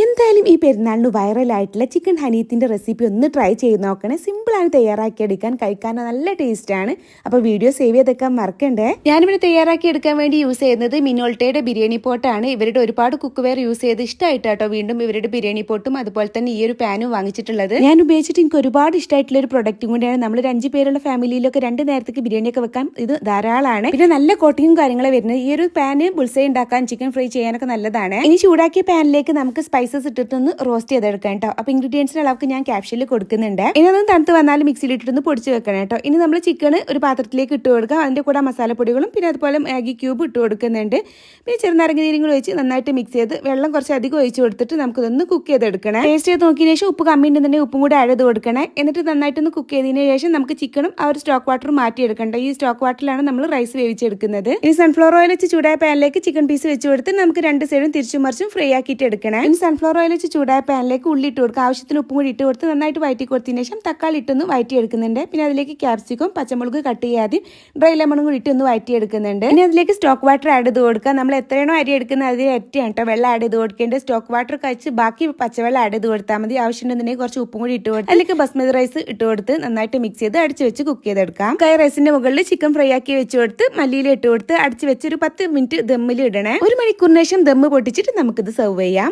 എന്തായാലും ഈ പെരുന്നാളിന് വൈറലായിട്ടുള്ള ചിക്കൻ ഹനീത്തിന്റെ റെസിപ്പി ഒന്ന് ട്രൈ ചെയ്ത് നോക്കണേ. സിമ്പിളാണ് തയ്യാറാക്കിയെടുക്കാൻ, കഴിക്കാൻ നല്ല ടേസ്റ്റാണ്. അപ്പോൾ വീഡിയോ സേവ് ചെയ്തെടുക്കാൻ മറക്കണ്ടേ. ഞാനിവിടെ തയ്യാറാക്കി എടുക്കാൻ വേണ്ടി യൂസ് ചെയ്യുന്നത് മിനോൾട്ടയുടെ ബിരിയാണി പോട്ടാണ്. ഇവരുടെ ഒരുപാട് കുക്ക് വെയർ യൂസ് ചെയ്ത് ഇഷ്ടമായിട്ടോ വീണ്ടും ഇവരുടെ ബിരിയാണി പോട്ടും അതുപോലെ തന്നെ ഈ ഒരു പാനും വാങ്ങിച്ചിട്ടുള്ളത്. ഞാൻ ഉപയോഗിച്ചിട്ട് എനിക്ക് ഒരുപാട് ഇഷ്ടമായിട്ടുള്ള ഒരു പ്രൊഡക്റ്റും കൂടിയാണ്. നമ്മൾ ഒരു 5 പേരുള്ള ഫാമിലിയിലൊക്കെ 2 നേരത്തേക്ക് ബിരിയാണിയൊക്കെ വെക്കാൻ ഇത് ധാരാളമാണ്. പിന്നെ നല്ല കോട്ടിങ്ങും കാര്യങ്ങളും വരുന്നത്. ഈ ഒരു പാന് ബുൾസൈ ഉണ്ടാക്കാൻ, ചിക്കൻ ഫ്രൈ ചെയ്യാനൊക്കെ നല്ലതാണ്. ഇനി ചൂടാക്കിയ പാനിലേക്ക് നമുക്ക് സ്പൈസസ് ഇട്ടിട്ടൊന്ന് റോസ്റ്റ് ചെയ്തെടുക്കാം കേട്ടോ. അപ്പൊ ഇൻഗ്രീഡിയൻസിന്റെ അളവൊക്കെ ഞാൻ ക്യാപ്ഷനിൽ കൊടുക്കുന്നുണ്ട്. ഇനി അതൊന്ന് തണുത്ത് വന്നാലും മിക്സിയിൽ ഇട്ടിട്ടൊന്ന് പൊടിച്ച് വെക്കണം കേട്ടോ. ഇനി നമ്മൾ ചിക്കൻ ഒരു പാത്രത്തിലേക്ക് ഇട്ട് കൊടുക്കാം. അതിന്റെ കൂടെ മസാലപ്പൊടികളും പിന്നെ അതുപോലെ മാഗി ക്യൂബ് ഇട്ട് കൊടുക്കുന്നുണ്ട്. പിന്നെ ചെറുനാരങ്ങ നീരും കൂടി ഒഴിച്ച് നന്നായിട്ട് മിക്സ് ചെയ്ത് വെള്ളം കുറച്ച് അധികം ഒഴിച്ച് കൊടുത്തിട്ട് നമുക്കിതൊന്ന് കുക്ക് ചെയ്തെടുക്കണം. ടേസ്റ്റ് ചെയ്ത് നോക്കിയതിനു ശേഷം ഉപ്പ് കമ്മി ഉണ്ടെന്നുണ്ടെങ്കിൽ ഉപ്പും കൂടി ആഡ് ചെയ്ത് കൊടുക്കണേ. എന്നിട്ട് നന്നായിട്ടൊന്ന് കുക്ക് ചെയ്തതിനു ശേഷം നമുക്ക് ചിക്കനും ആ ഒരു സ്റ്റോക്ക് വാട്ടർ മാറ്റിയെടുക്കണ്ട. ഈ സ്റ്റോക്ക് വാട്ടറിലാണ് നമ്മൾ റൈസ് വേവിച്ചെടുക്കുന്നത്. ഇനി സൺഫ്ലവർ ഓയിൽ വെച്ച് ചൂടായ പാനിലേക്ക് ചിക്കൻ പീസ് വെച്ച് കൊടുത്ത് നമുക്ക് 2 സൈഡും തിരിച്ചും മറിച്ചും ഫ്രൈ ആക്കിയിട്ട് എടുക്കണം. ഇനി സൺഫ്ലവർ ഓയിൽ വെച്ച് ചൂടായ പാനിലേക്ക് ഉള്ളി ഇട്ട് കൊടുക്കുക. ആവശ്യത്തിന് ഉപ്പും കൂടി ഇട്ട് കൊടുത്ത് നന്നായിട്ട് വഴറ്റി കൊടുത്തതിന് ശേഷം തക്കാളി ഇട്ടൊന്ന് വഴറ്റി എടുക്കുന്നുണ്ട്. പിന്നെ അതിലേക്ക് ക്യാപ്സിക്കും പച്ചമുളക് കട്ട് ചെയ്യാതെ ഡ്രൈ ലെമണും കൂടി ഇട്ടൊന്ന് വഴറ്റി എടുക്കുന്നുണ്ട്. പിന്നെ അതിലേക്ക് സ്റ്റോക്ക് വാട്ടർ ആഡ് ചെയ്ത് കൊടുക്കുക. നമ്മൾ എത്രയാണോ അരി എടുക്കുന്നത് അതിൽ ഇരട്ടിയാണ് കേട്ടോ വെള്ളം ആഡ് ചെയ്ത് കൊടുക്കേണ്ടത്. സ്റ്റോക്ക് വാട്ടർ കഴിച്ച് ബാക്കി പച്ചവെള്ളം ആഡ് ചെയ്ത് കൊടുത്താൽ മതി. ആവശ്യമുണ്ടെന്നുണ്ടെങ്കിൽ കുറച്ച് ഉപ്പും കൂടി ഇട്ട് കൊടുത്ത് അതിലേക്ക് ബസ്മതി റൈസ് ഇട്ട് കൊടുത്ത് നന്നായിട്ട് മിക്സ് ചെയ്ത് അടിച്ച് വെച്ച് കുക്ക് ചെയ്തെടുക്കാം. റൈസിന്റെ മുകളിൽ ചിക്കൻ ഫ്രൈ ആക്കി വെച്ച് കൊടുത്ത് മല്ലിയിൽ ഇട്ട് കൊടുത്ത് അടിച്ച് വെച്ച് ഒരു 10 മിനിറ്റ് ദമ്മിൽ ഇടണേ. 1 മണിക്കൂറിന് ശേഷം ദമ്മ് പൊട്ടിച്ചിട്ട് നമുക്കിത് സെർവ് ചെയ്യാം.